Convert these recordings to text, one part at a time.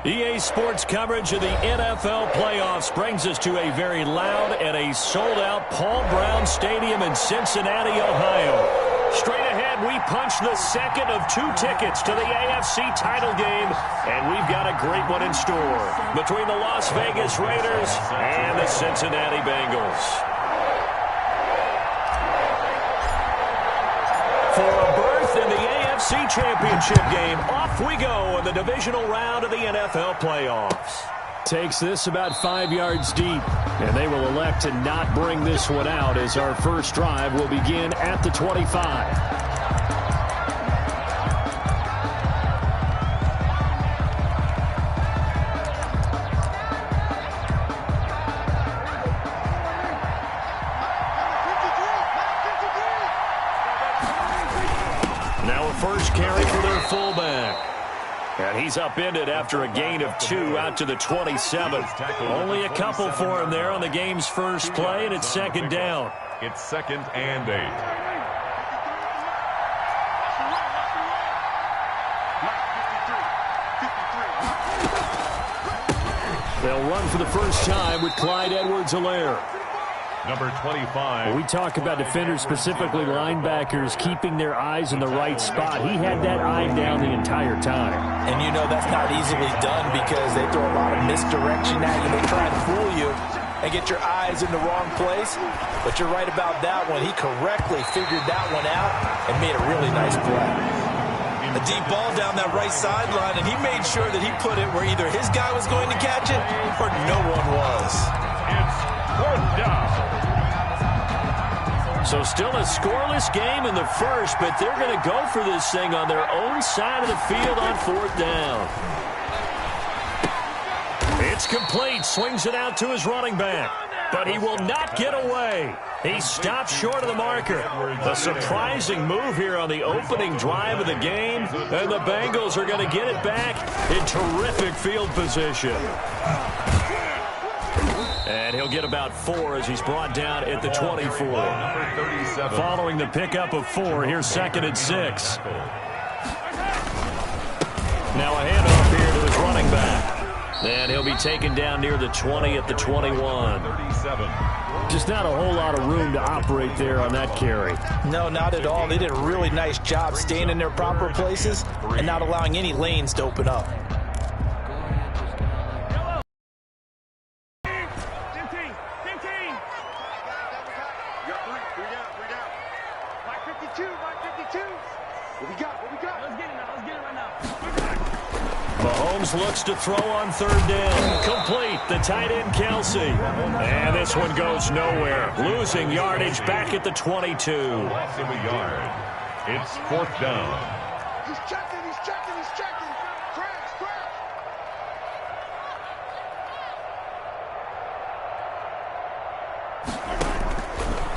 EA Sports coverage of the NFL playoffs brings us to a very loud and a sold-out Paul Brown Stadium in Cincinnati, Ohio. Straight ahead, we punch the second of 2 tickets to the AFC title game, and we've got a great one in store between the Las Vegas Raiders and the Cincinnati Bengals. For a berth in the AFC Championship game, off we go in the divisional round of the NFL playoffs. Takes this about 5 yards deep, and they will elect to not bring this one out as our first drive will begin at the 25. First carry for their fullback. And he's upended after a gain of 2 out to the 27. Only a couple for him there on the game's first play, and it's second down. It's 2nd and 8. They'll run for the first time with Clyde Edwards-Helaire. Number 25. We talk about defenders, specifically linebackers, keeping their eyes in the right spot. He had that eye down the entire time. And you know that's not easily done because they throw a lot of misdirection at you. They try to fool you and get your eyes in the wrong place. But you're right about that one. He correctly figured that one out and made a really nice play. A deep ball down that right sideline, and he made sure that he put it where either his guy was going to catch it or no one was. It's 4th down. So still a scoreless game in the first, but they're going to go for this thing on their own side of the field on 4th down. It's complete. Swings it out to his running back. But he will not get away. He stopped short of the marker. A surprising move here on the opening drive of the game. And the Bengals are going to get it back in terrific field position. And he'll get about 4 as he's brought down at the 24. Following the pickup of 4, here's 2nd and 6. Now a handoff here to his running back. And he'll be taken down near the 20 at the 21. Just not a whole lot of room to operate there on that carry. No, not at all. They did a really nice job staying in their proper places and not allowing any lanes to open up. Mahomes looks to throw on 3rd down. Complete. The tight end, Kelsey. And this one goes nowhere. Losing yardage back at the 22. Loss of a yard. It's 4th down. He's checking. Crash.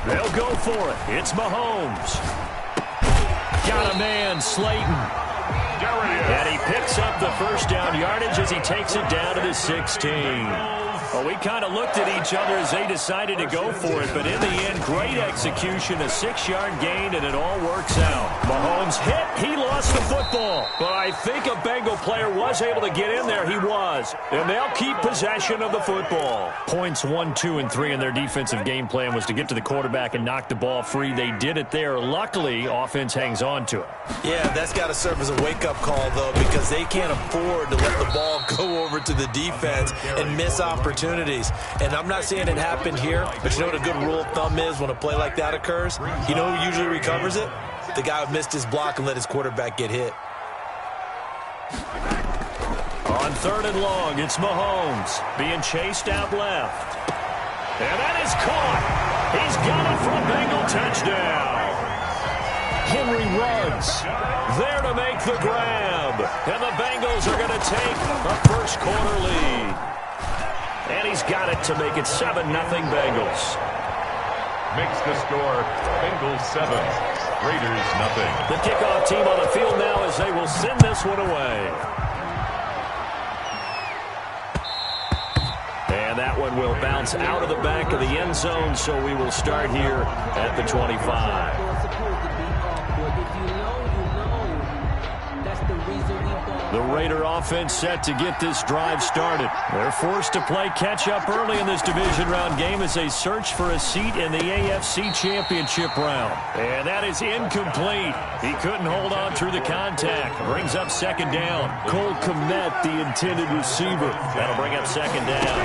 They'll go for it. It's Mahomes. Got a man, Slayton. And he picks up the first down yardage as he takes it down to the 16. Well, we kind of looked at each other as they decided to go for it, but in the end, great execution, a 6-yard gain, and it all works out. Mahomes hit, he lost the football, but I think a Bengal player was able to get in there. He was, and they'll keep possession of the football. Points 1, 2, and 3 in their defensive game plan was to get to the quarterback and knock the ball free. They did it there. Luckily, offense hangs on to it. Yeah, that's got to serve as a wake-up call, though, because they can't afford to let the ball go over to the defense and miss opportunities. And I'm not saying it happened here, but you know what a good rule of thumb is when a play like that occurs? You know who usually recovers it? The guy who missed his block and let his quarterback get hit. On 3rd and long, it's Mahomes being chased out left. And that is caught. He's got it for a Bengal touchdown. Henry runs there to make the grab. And the Bengals are going to take a first quarter lead. And he's got it to make it 7-0 Bengals. Makes the score Bengals 7, Raiders 0. The kickoff team on the field now as they will send this one away. And that one will bounce out of the back of the end zone, so we will start here at the 25. That's the reason we ball. The Raider offense set to get this drive started. They're forced to play catch-up early in this division round game as they search for a seat in the AFC Championship round. And that is incomplete. He couldn't hold on through the contact. Brings up second down. Cole Kmet, the intended receiver. That'll bring up second down.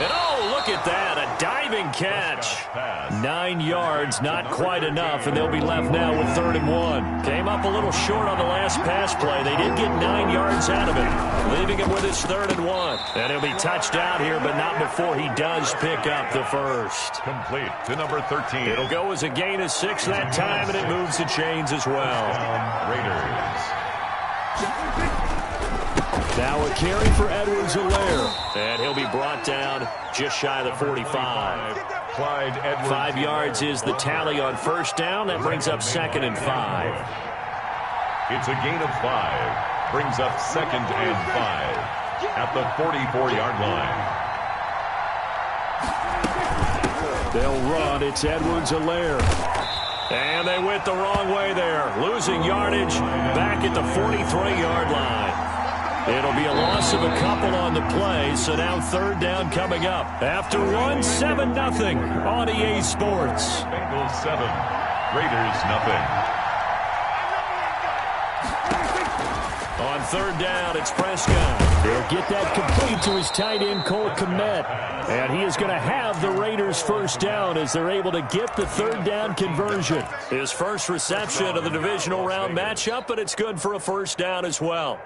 And oh, look at that, a diving catch. 9 yards, not quite enough, and they'll be left now with 3rd and 1. Came up a little short on the last pass play. They did get 9 yards out of it, leaving him with his 3rd and 1. And he'll be touched out here, but not before he does pick up the first. Complete to number 13. It'll go as a gain of 6 that time, and it moves the chains as well. Raiders. Now a carry for Edwards-Helaire. And he'll be brought down just shy of the 45. Clyde Edwards. 5 yards is the tally on first down. That brings up 2nd and 5. It's a gain of 5. Brings up 2nd and 5 at the 44-yard line. They'll run. It's Edwards-Helaire. And they went the wrong way there. Losing yardage back at the 43-yard line. It'll be a loss of a couple on the play, so now 3rd down coming up. After 7-0 on EA Sports. Bengals 7, Raiders nothing. On 3rd down, it's Prescott. He'll get that complete to his tight end, Cole Kmet. And he is going to have the Raiders' first down as they're able to get the 3rd down conversion. His first reception of the divisional round matchup, but it's good for a first down as well.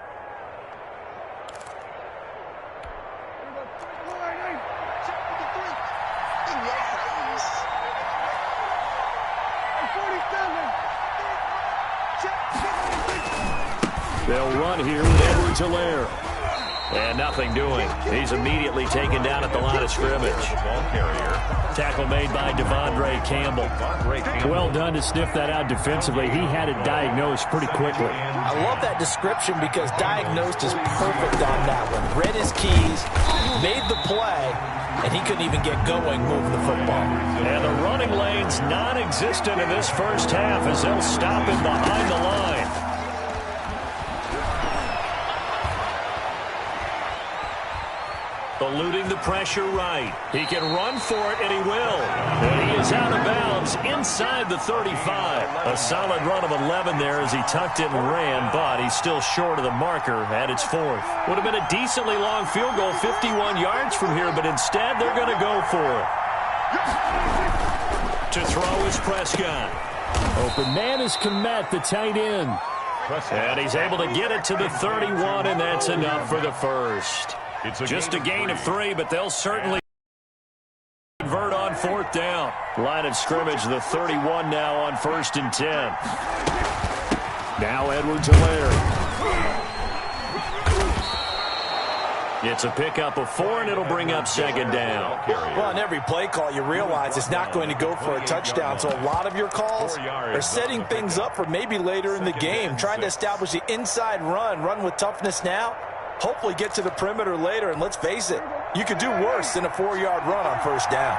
They'll run here with Edwards-Helaire. And nothing doing. He's immediately taken down at the line of scrimmage. Ball carrier. Tackle made by Devondre Campbell. Well done to sniff that out defensively. He had it diagnosed pretty quickly. I love that description because diagnosed is perfect on that one. Read his keys, made the play, and he couldn't even get going moving the football. And the running lane's non-existent in this first half as they'll stop him behind the line. Eluding the pressure right. He can run for it, and he will. And he is out of bounds inside the 35. A solid run of 11 there as he tucked it and ran, but he's still short of the marker at its 4th. Would have been a decently long field goal, 51 yards from here, but instead they're going to go for it. To throw is Prescott. Open man is Kmet, the tight end. And he's able to get it to the 31, and that's enough for the first. It's just a gain of 3, but they'll certainly convert on 4th down. Line of scrimmage, the 31 now on 1st and 10. Now Edwards-Helaire. It's a pickup of 4, and it'll bring up 2nd down. Well, on every play call, you realize it's not going to go for a touchdown, so a lot of your calls are setting things up for maybe later in the game, trying to establish the inside run with toughness now. Hopefully get to the perimeter later, and let's face it, you could do worse than a 4-yard run on 1st down.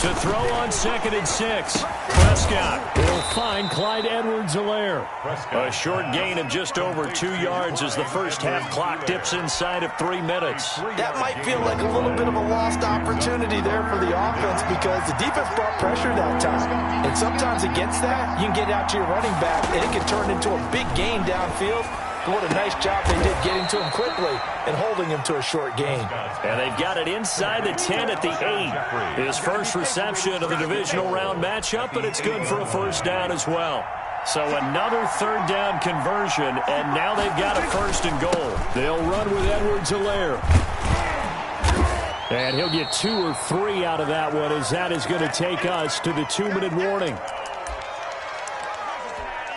To throw on 2nd and 6. Prescott will find Clyde Edwards-Helaire. A short gain of just over 2 yards as the first half clock dips inside of 3 minutes. That might feel like a little bit of a lost opportunity there for the offense because the defense brought pressure that time. And sometimes against that, you can get out to your running back and it can turn into a big gain downfield. What a nice job they did getting to him quickly and holding him to a short gain. And they've got it inside the 10 at the 8. His first reception of the divisional round matchup, but it's good for a first down as well. So another 3rd down conversion, and now they've got a 1st and goal. They'll run with Edwards-Helaire. And he'll get 2 or 3 out of that one as that is going to take us to the 2-minute warning.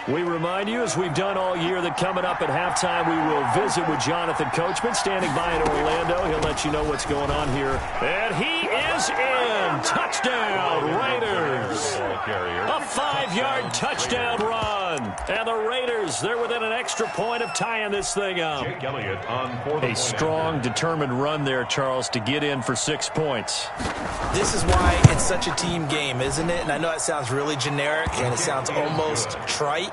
We remind you, as we've done all year, that coming up at halftime, we will visit with Jonathan Coachman, standing by in Orlando. He'll let you know what's going on here. And he is in. Touchdown, Raiders. A 5-yard touchdown run. And the Raiders, they're within an extra point of tying this thing up. A strong, determined run there, Charles, to get in for 6 points. This is why it's such a team game, isn't it? And I know it sounds really generic and it sounds almost trite,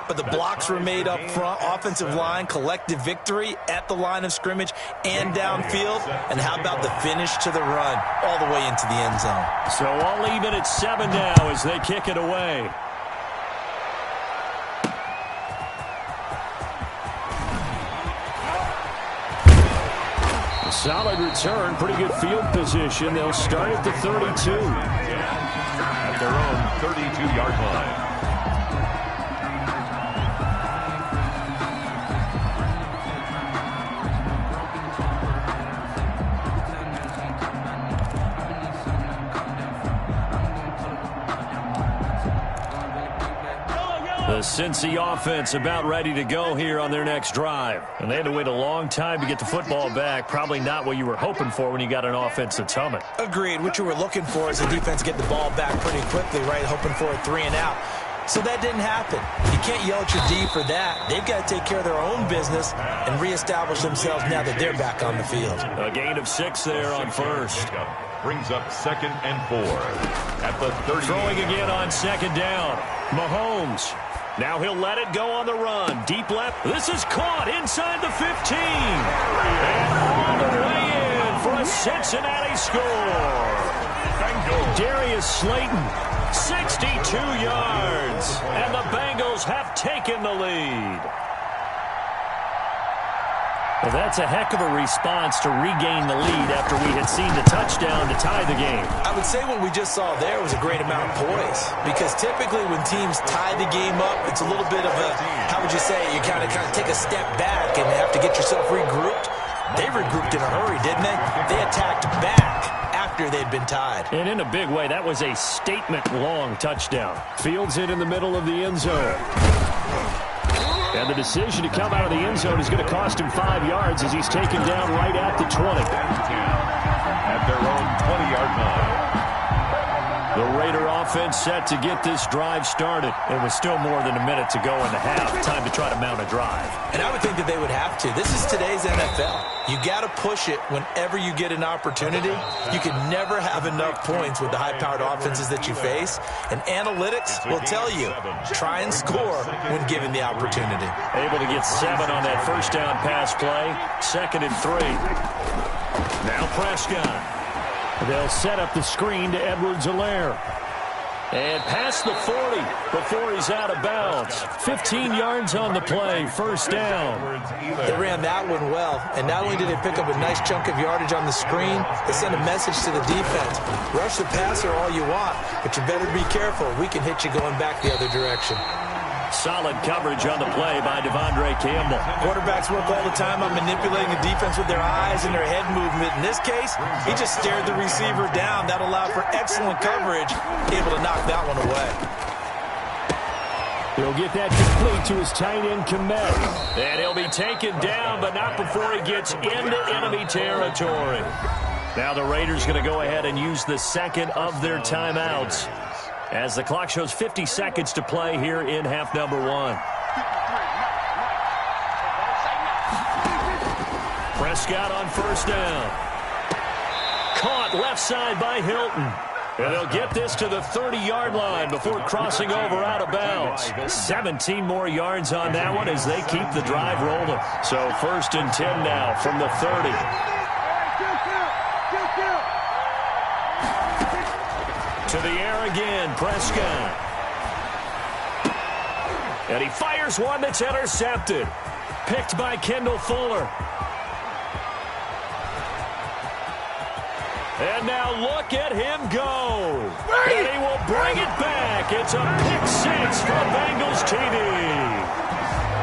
but the blocks were made up front, offensive line, collective victory at the line of scrimmage and downfield. And how about the finish to the run all the way into the end zone? So all even at 7 now as they kick it away. Solid return, pretty good field position. They'll start at the 32. At their own 32-yard line. The Cincy offense about ready to go here on their next drive. And they had to wait a long time to get the football back. Probably not what you were hoping for when you got an offense that's humming. Agreed. What you were looking for is the defense get the ball back pretty quickly, right? Hoping for a 3 and out. So that didn't happen. You can't yell at your D for that. They've got to take care of their own business and reestablish themselves now that they're back on the field. A gain of 6 there on first. Brings up 2nd and 4 at the 30. Throwing again on 2nd down. Mahomes. Now he'll let it go on the run. Deep left. This is caught inside the 15. And all the way in for a Cincinnati score. Darius Slayton, 62 yards. And the Bengals have taken the lead. Well, that's a heck of a response to regain the lead after we had seen the touchdown to tie the game. I would say what we just saw there was a great amount of poise, because typically when teams tie the game up, it's a little bit of a, how would you say, you kind of take a step back and have to get yourself regrouped. They regrouped in a hurry, didn't they? They attacked back after they'd been tied. And in a big way, that was a statement-long touchdown. Fields it in the middle of the end zone. And the decision to come out of the end zone is going to cost him 5 yards as he's taken down right at the 20. At their own 20-yard line. The Raider offense set to get this drive started. It was still more than a minute to go in the half. Time to try to mount a drive. And I would think that they would have to. This is today's NFL. You got to push it whenever you get an opportunity. You can never have enough points with the high-powered offenses that you face. And analytics will tell you, try and score when given the opportunity. Able to get 7 on that first down pass play. 2nd and 3. Now Prescott. They'll set up the screen to Edwards-Helaire. And past the 40 before he's out of bounds. 15 yards on the play, first down. They ran that one well, and not only did they pick up a nice chunk of yardage on the screen, they sent a message to the defense. Rush the passer all you want, but you better be careful. We can hit you going back the other direction. Solid coverage on the play by Devondre Campbell. Quarterbacks work all the time on manipulating the defense with their eyes and their head movement. In this case, he just stared the receiver down. That allowed for excellent coverage, able to knock that one away. He'll get that complete to his tight end, Komet. And he'll be taken down, but not before he gets into enemy territory. Now the Raiders going to go ahead and use the second of their timeouts, as the clock shows 50 seconds to play here in half number 1. Prescott on first down. Caught left side by Hilton. And they'll get this to the 30-yard line before crossing over out of bounds. 17 more yards on that one as they keep the drive rolling. So 1st and 10 now from the 30. To the air again, Prescott. And he fires one that's intercepted. Picked by Kendall Fuller. And now look at him go. And he will bring it back. It's a pick 6 for Bengals TD.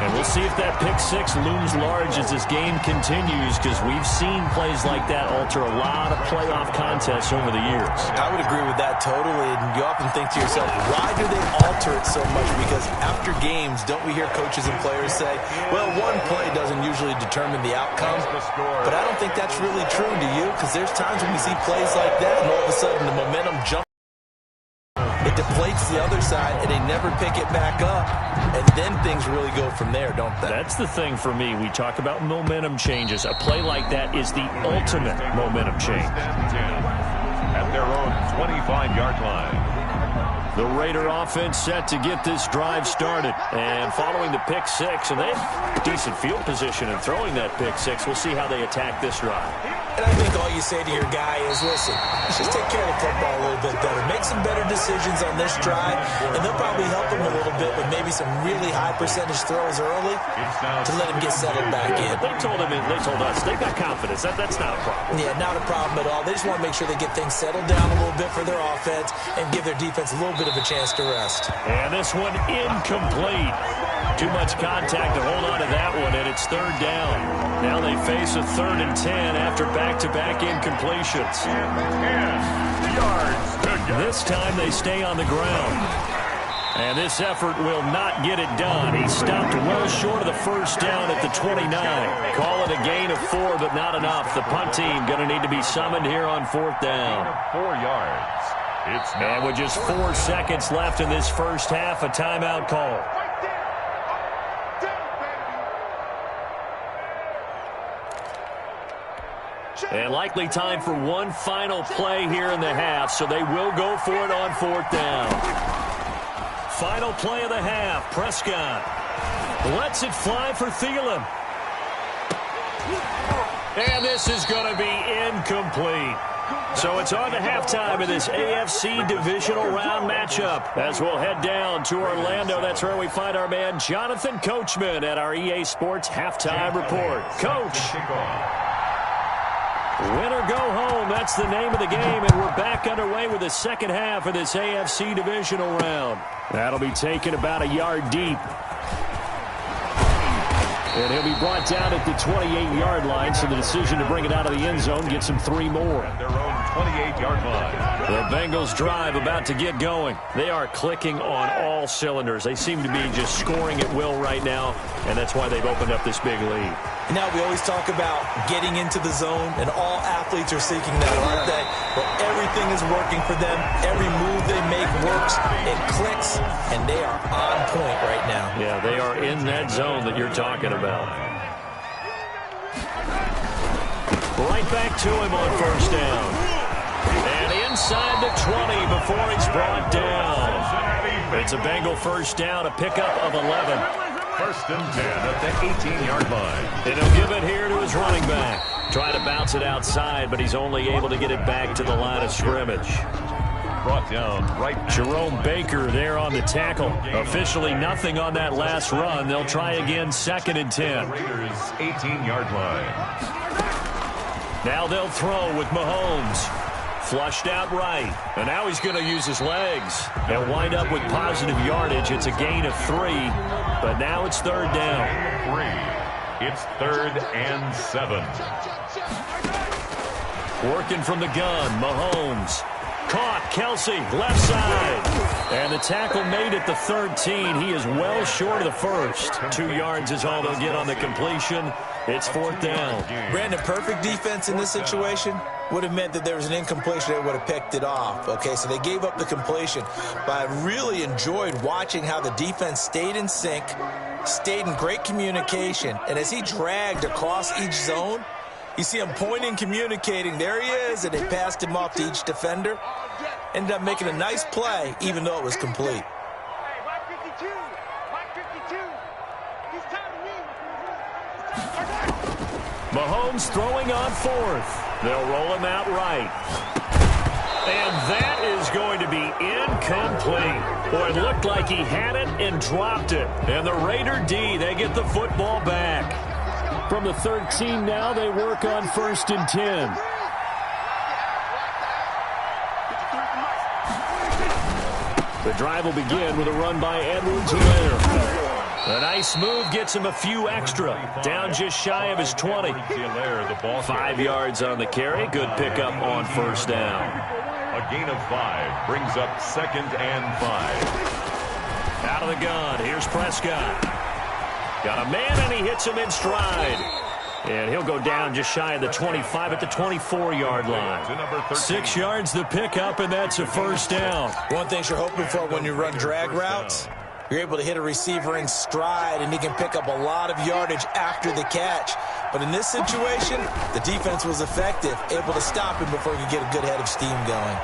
And And we'll see if that pick six looms large as this game continues, because we've seen plays like that alter a lot of playoff contests over the years. I would agree with that totally. And you often think to yourself, why do they alter it so much? Because after games, don't we hear coaches and players say, well, one play doesn't usually determine the outcome. But I don't think that's really true, do you? Because there's times when we see plays like that, and all of a sudden the momentum jumps. It deflates the other side, and they never pick it back up. And then things really go from there, don't they? That's the thing for me. We talk about momentum changes. A play like that is the ultimate momentum change. At their own 25-yard line. The Raider offense set to get this drive started. And following the pick six, and they have decent field position in throwing that pick six. We'll see how they attack this drive. And I think all you say to your guy is, listen, just take care of the football a little bit better. Make some better decisions on this drive, and they'll probably help him a little bit with maybe some really high percentage throws early to let him get settled back in. They told us they've got confidence. That's not a problem. Yeah, not a problem at all. They just want to make sure they get things settled down a little bit for their offense and give their defense a little bit of a chance to rest. And this one incomplete. Too much contact to hold on to that one, and it's third down. Now they face a 3rd and 10 after back-to-back incompletions. 10 yards to go. This time they stay on the ground. And this effort will not get it done. He stopped well short of the first down at the 29. Call it a gain of 4, but not enough. The punt team going to need to be summoned here on 4th down. 4 yards. It's now and with just 4 seconds left in this first half, a timeout call. And likely time for one final play here in the half, so they will go for it on 4th down. Final play of the half. Prescott lets it fly for Thielen. And this is going to be incomplete. So it's on to halftime of this AFC divisional round matchup. As we'll head down to Orlando, that's where we find our man Jonathan Coachman at our EA Sports Halftime Report. Coach. Win or go home, that's the name of the game, and we're back underway with the second half of this AFC divisional round. That'll be taken about a yard deep. And he'll be brought down at the 28-yard line, so the decision to bring it out of the end zone gets him 3 more. At their own 28-yard line. The Bengals drive about to get going. They are clicking on all cylinders. They seem to be just scoring at will right now, and that's why they've opened up this big lead. Now, we always talk about getting into the zone, and all athletes are seeking that, aren't they? But everything is working for them. Every move they make works. It clicks, and they are on point right now. Yeah, they are in that zone that you're talking about. Right back to him on first down. And inside the 20 before he's brought down. It's a Bengal first down, a pickup of 11. 1st and 10 at the 18-yard line. And he'll give it here to his running back. Trying to bounce it outside, but he's only able to get it back to the line of scrimmage. Brought down right. Jerome Baker there on the tackle. Officially nothing on that last run. They'll try again 2nd and 10. Raiders 18-yard line. Now they'll throw with Mahomes. Flushed out right. And now he's going to use his legs. They'll wind up with positive yardage. It's a gain of 3. But now it's 3rd down. 3. It's 3rd and 7. Working from the gun, Mahomes. Caught, Kelsey, left side. And the tackle made at the 13. He is well short of the first. 2 yards is all they'll get on the completion. It's 4th down. Brandon, perfect defense in this situation would have meant that there was an incompletion that would have picked it off. Okay, so they gave up the completion. But I really enjoyed watching how the defense stayed in sync, stayed in great communication. And as he dragged across each zone, you see him pointing, communicating. There he is, and they passed him off to each defender. Ended up making a nice play, even though it was complete. Mahomes throwing on 4th. They'll roll him out right. And that is going to be incomplete. Boy, it looked like he had it and dropped it. And the Raider D, they get the football back. From the 13 now, they work on 1st and 10. The drive will begin with a run by Edwards-Helaire. A nice move gets him a few extra. Down just shy of his 20. 5 yards on the carry. Good pickup on first down. A gain of 5 brings up 2nd and 5. Out of the gun. Here's Prescott. Got a man, and he hits him in stride. And he'll go down just shy of the 25 at the 24-yard line. 6 yards the pickup, and that's a first down. One thing you're hoping for when you run drag routes, you're able to hit a receiver in stride, and he can pick up a lot of yardage after the catch. But in this situation, the defense was effective, able to stop him before he could get a good head of steam going.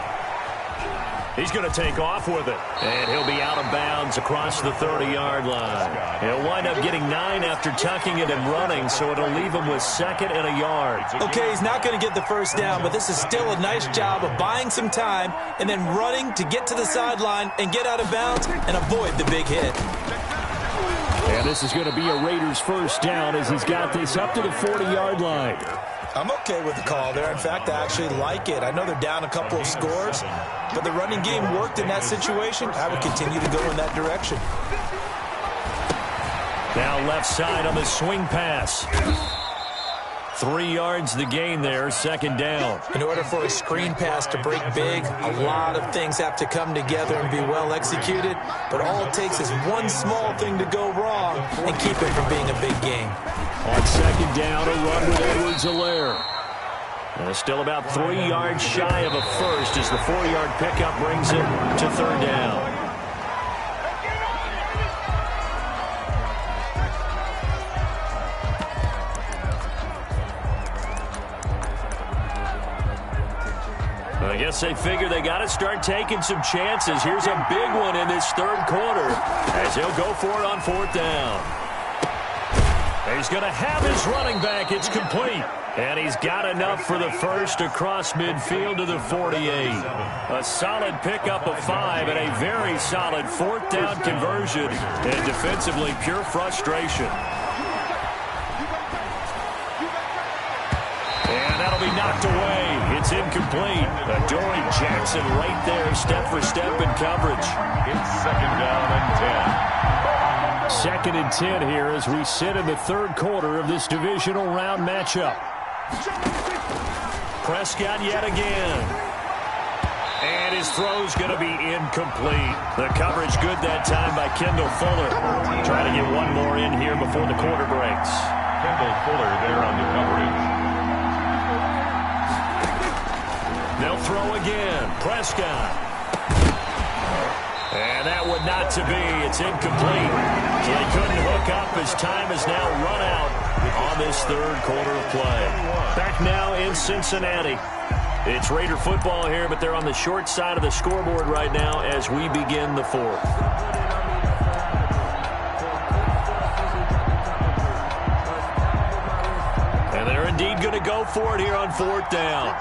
He's going to take off with it. And he'll be out of bounds across the 30-yard line. He'll wind up getting 9 after tucking it and running, so it'll leave him with 2nd and a yard. Okay, he's not going to get the first down, but this is still a nice job of buying some time and then running to get to the sideline and get out of bounds and avoid the big hit. And this is going to be a Raiders first down as he's got this up to the 40-yard line. I'm okay with the call there. In fact, I actually like it. I know they're down a couple of scores, but the running game worked in that situation. I would continue to go in that direction. Now left side on the swing pass. 3 yards the gain there, 2nd down. In order for a screen pass to break big, a lot of things have to come together and be well executed, but all it takes is one small thing to go wrong and keep it from being a big game. On 2nd down, a run with Edwards-Helaire. And still about 3 yards shy of a first as the 4-yard pickup brings it to 3rd down. I guess they figure they got to start taking some chances. Here's a big one in this 3rd quarter as he'll go for it on 4th down. He's going to have his running back. It's complete. And he's got enough for the first across midfield to the 48. A solid pickup of 5 and a very solid 4th down conversion. And defensively, pure frustration. And that'll be knocked away. It's incomplete. Adoree Jackson right there, step for step in coverage. It's 2nd down and 10. 2nd and 10 here as we sit in the 3rd quarter of this divisional round matchup. Prescott yet again. And his throw's going to be incomplete. The coverage good that time by Kendall Fuller. Trying to get one more in here before the quarter breaks. Kendall Fuller there on the coverage. They'll throw again. Prescott. And that would not to be. It's incomplete. So they couldn't hook up as time is now run out on this 3rd quarter of play. Back now in Cincinnati. It's Raider football here, but they're on the short side of the scoreboard right now as we begin the 4th. And they're indeed going to go for it here on 4th down.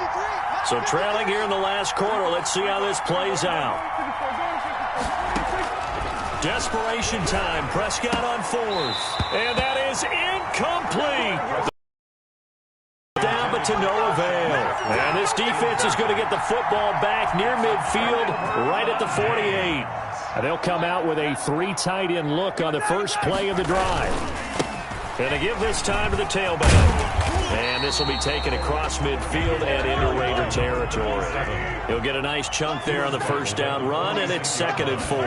So trailing here in the last quarter. Let's see how this plays out. Desperation time. Prescott on 4th. And that is incomplete. Down, but to no avail. And this defense is going to get the football back near midfield, right at the 48. And they'll come out with a 3 tight end look on the first play of the drive. And they give this time to the tailback. And this will be taken across midfield and into Raider territory. He'll get a nice chunk there on the first down run, and it's 2nd and 4.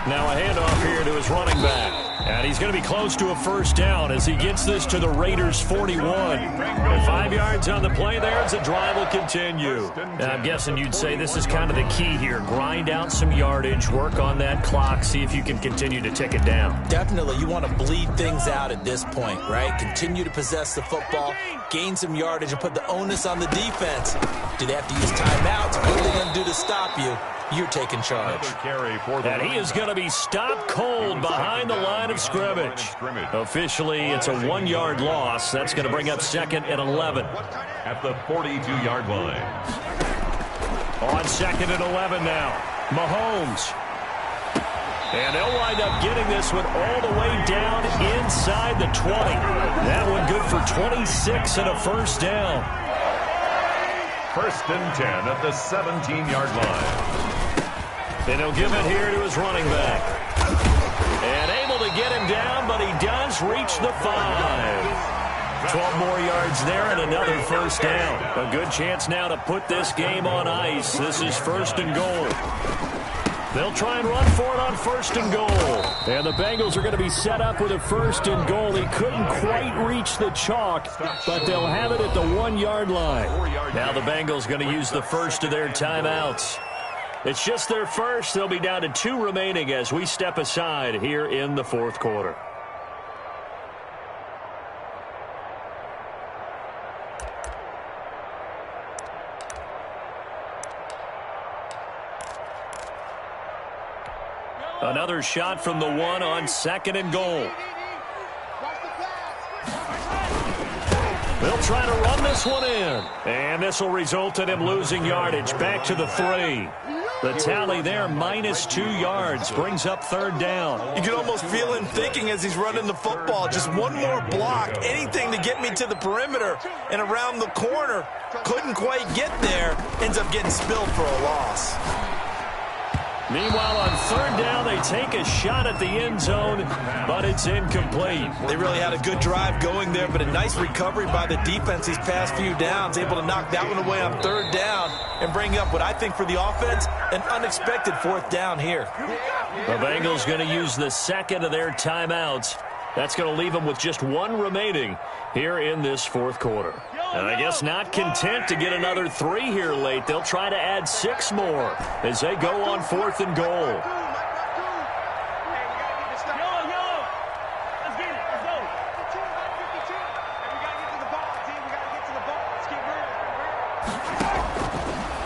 Now a handoff here to his running back. And he's going to be close to a first down as he gets this to the Raiders' 41. And 5 yards on the play there as the drive will continue. And I'm guessing you'd say this is kind of the key here. Grind out some yardage, work on that clock, see if you can continue to tick it down. Definitely. You want to bleed things out at this point, right? Continue to possess the football, gain some yardage, and put the onus on the defense. Do they have to use timeouts? What are they going to do to stop you? You're taking charge. And he is going to be stopped cold behind the line of scrimmage. Officially, it's a 1-yard loss. That's going to bring up 2nd and 11. At the 42-yard line. On 2nd and 11 now. Mahomes. And they'll wind up getting this one all the way down inside the 20. That one good for 26 and a first down. 1st and 10 at the 17-yard line. And he'll give it here to his running back. And able get him down, but he does reach the 5. 12 more yards there and another first down. A good chance now to put this game on ice. This is 1st and goal. They'll try and run for it on 1st and goal. And the Bengals are going to be set up with a 1st and goal. He couldn't quite reach the chalk, but they'll have it at the 1-yard line. Now the Bengals going to use the first of their timeouts. It's just their first. They'll be down to 2 remaining as we step aside here in the 4th quarter. Another shot from the 1 on 2nd and goal. They'll try to run this one in. And this will result in him losing yardage. Back to the 3. The tally there, -2 yards, brings up 3rd down. You can almost feel him thinking as he's running the football. Just one more block, anything to get me to the perimeter and around the corner. Couldn't quite get there. Ends up getting spilled for a loss. Meanwhile, on 3rd down, they take a shot at the end zone, but it's incomplete. They really had a good drive going there, but a nice recovery by the defense these past few downs, able to knock that one away on 3rd down and bring up what I think for the offense, an unexpected 4th down here. The Bengals going to use the 2nd of their timeouts. That's going to leave them with just 1 remaining here in this 4th quarter. And I guess not content to get another 3 here late. They'll try to add 6 more as they go on 4th and goal.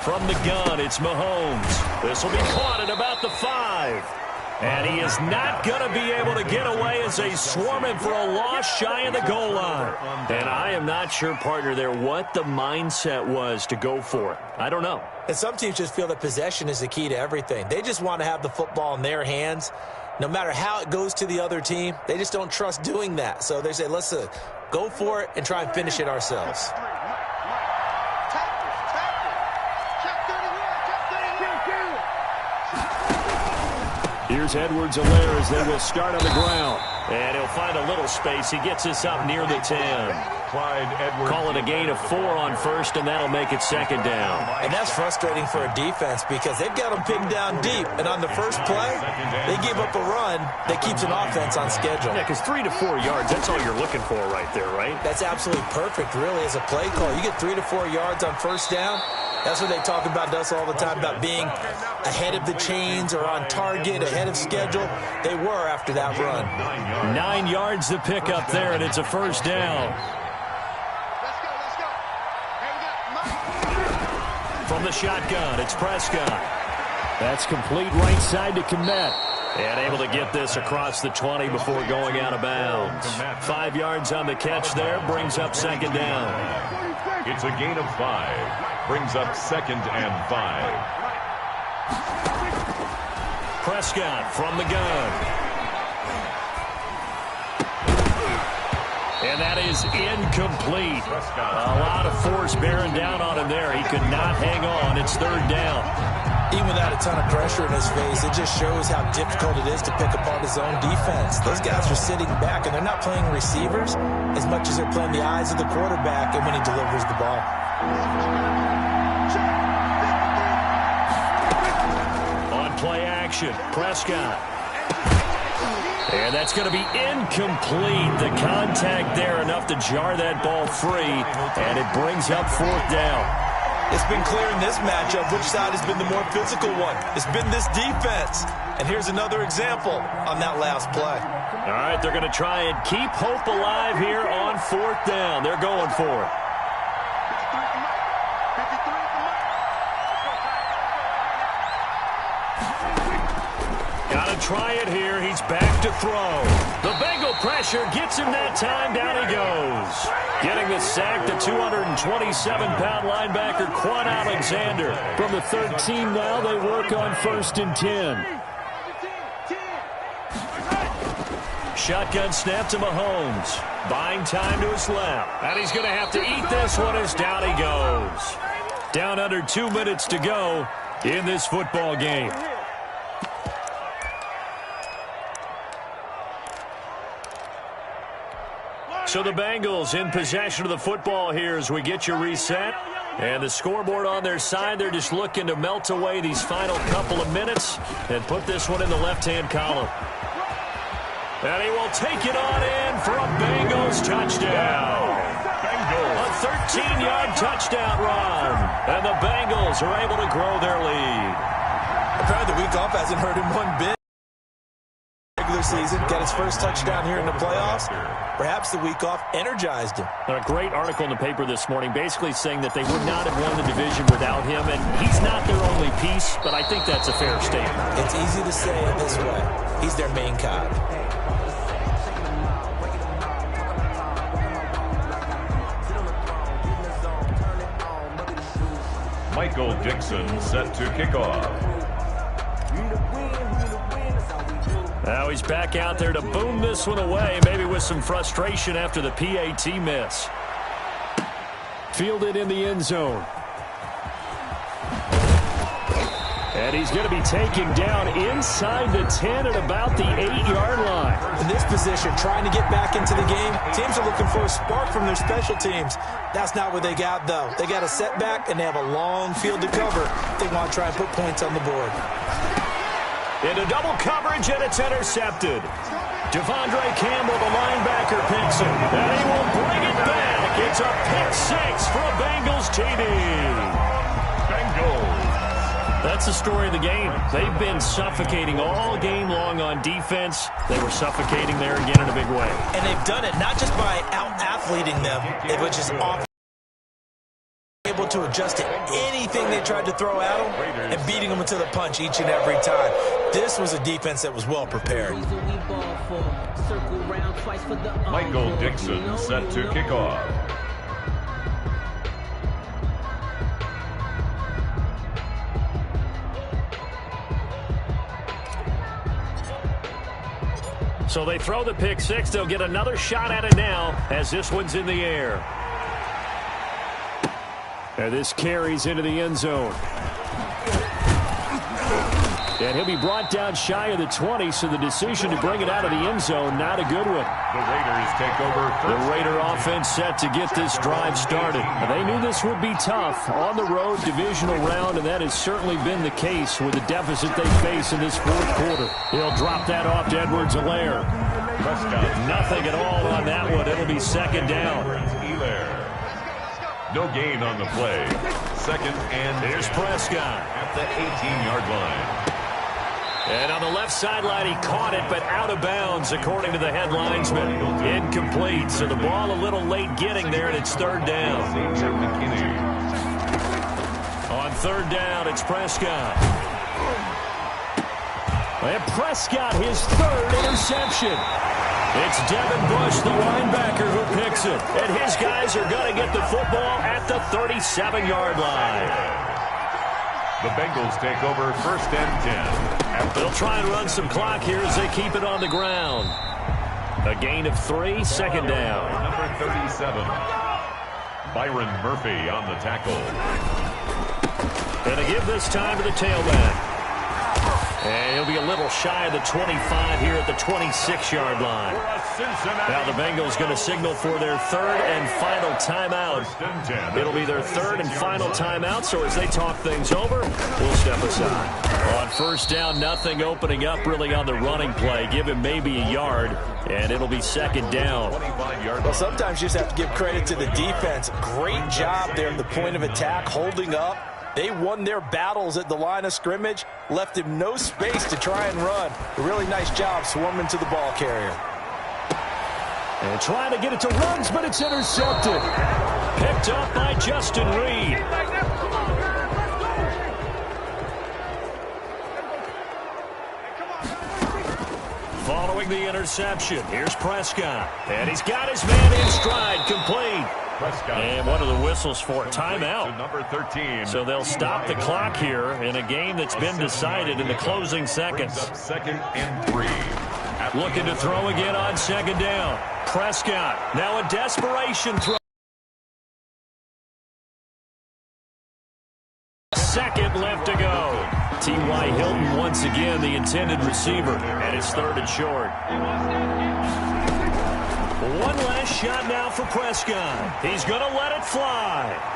From the gun, it's Mahomes. This will be caught at about the 5. And he is not going to be able to get away as they swarm him for a loss shy of the goal line. And I am not sure, partner, there what the mindset was to go for it. I don't know. And some teams just feel that possession is the key to everything. They just want to have the football in their hands. No matter how it goes to the other team, they just don't trust doing that. So they say, let's go for it and try and finish it ourselves. Here's Edwards-Helaire as they will start on the ground. And he'll find a little space. He gets us up near the 10. Call it a gain of 4 on 1st, and that'll make it 2nd down. And that's frustrating for a defense because they've got them pinned down deep. And on the first play, they give up a run that keeps an offense on schedule. Yeah, because 3 to 4 yards, that's all you're looking for right there, right? That's absolutely perfect, really, as a play call. You get 3 to 4 yards on 1st down. That's what they talk about to us all the time, about being ahead of the chains or on target, ahead of schedule. They were after that run. 9 yards to pick up there, and it's a 1st down. From the shotgun, it's Prescott. That's complete right side to Kmet. And able to get this across the 20 before going out of bounds. 5 yards on the catch there, brings up 2nd down. It's a gain of 5. Brings up 2nd and 5. Prescott from the gun. And that is incomplete. A lot of force bearing down on him there. He could not hang on. It's 3rd down. Even without a ton of pressure in his face, it just shows how difficult it is to pick apart his own defense. Those guys are sitting back, and they're not playing receivers as much as they're playing the eyes of the quarterback and when he delivers the ball. On play action, Prescott. And that's going to be incomplete. The contact there enough to jar that ball free, and it brings up 4th down. It's been clear in this matchup which side has been the more physical one. It's been this defense. And here's another example on that last play. All right, they're going to try and keep hope alive here on 4th down. They're going for it. Got to try it here. He's back to throw. The Bengal pressure gets him that time. Down he goes. Getting the sack, the 227-pound linebacker, Quan Alexander. From the 13 now, they work on 1st and 10. Shotgun snap to Mahomes. Buying time to his left. And he's going to have to eat this one as down he goes. Down under 2 minutes to go in this football game. So the Bengals in possession of the football here as we get you reset. And the scoreboard on their side, they're just looking to melt away these final couple of minutes and put this one in the left-hand column. And he will take it on in for a Bengals touchdown. A 13-yard touchdown run. And the Bengals are able to grow their lead. Apparently the week off hasn't hurt him one bit. Regular season, got his first touchdown here in the playoffs. Perhaps the week off energized him. A great article in the paper this morning basically saying that they would not have won the division without him, and he's not their only piece, but I think that's a fair statement. It's easy to say it this way. He's their main cog. Michael Dixon set to kick off. Now he's back out there to boom this one away, maybe with some frustration after the PAT miss. Fielded in the end zone. And he's going to be taken down inside the 10 at about the 8-yard line. In this position, trying to get back into the game, teams are looking for a spark from their special teams. That's not what they got, though. They got a setback, and they have a long field to cover. They want to try and put points on the board. Into double coverage, and it's intercepted. Devondre Campbell, the linebacker, picks it. And he will bring it back. It's a pick six for a Bengals TD. Bengals. That's the story of the game. They've been suffocating all game long on defense. They were suffocating there again in a big way. And they've done it not just by out-athleting them, but just able to adjust to anything they tried to throw at them and beating them to the punch each and every time. This was a defense that was well prepared. Michael Dixon set to kick off. So they throw the pick six. They'll get another shot at it now as this one's in the air. And this carries into the end zone. And he'll be brought down shy of the 20, so the decision to bring it out of the end zone, not a good one. The Raiders take over. The Raider offense set to get this drive started. They knew this would be tough. On the road, divisional round, and that has certainly been the case with the deficit they face in this fourth quarter. He'll drop that off to Edwards-Helaire. Nothing at all on that one. It'll be second down. No gain on the play. Second and here's Prescott at the 18-yard line. And on the left sideline, he caught it, but out of bounds, according to the head linesman. Incomplete, so the ball a little late getting there, and it's third down. On third down, it's Prescott. And Prescott, his third interception. It's Devin Bush, the linebacker, who picks it. And his guys are going to get the football at the 37-yard line. The Bengals take over first and 10. They'll try and run some clock here as they keep it on the ground. A gain of 3, second down. Number 37, Byron Murphy on the tackle. And they give this time to the tailback. And he'll be a little shy of the 25 here at the 26-yard line. Now the Bengals going to signal for their third and final timeout. It'll be their third and final timeout, so as they talk things over, we'll step aside. On first down, nothing opening up really on the running play. Give him maybe a yard, and it'll be second down. Well, sometimes you just have to give credit to the defense. Great job there at the point of attack, holding up. They won their battles at the line of scrimmage, left him no space to try and run. A really nice job swarming to the ball carrier. And trying to get it to runs, but it's intercepted. Picked up by Justin Reed. Following the interception, here's Prescott. And he's got his man in stride, complete. Prescott. And one of the whistles for timeout. Number 13. So they'll stop the clock here in a game that's been decided in the closing seconds. Second and 3. Looking to throw again on second down. Prescott, now a desperation throw. Second left to go. T.Y. Hilton once again the intended receiver, and it's third and short. One last shot now for Prescott. He's going to let it fly.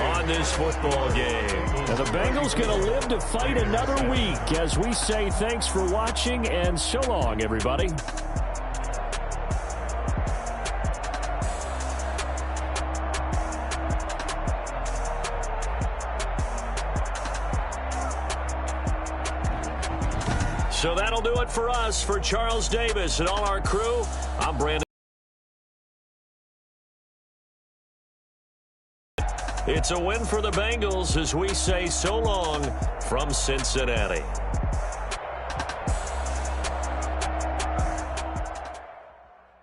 On this football game. And the Bengals going to live to fight another week as we say thanks for watching and so long, everybody. So that'll do it for us. For Charles Davis and all our crew, I'm Brandon. It's a win for the Bengals as we say so long from Cincinnati.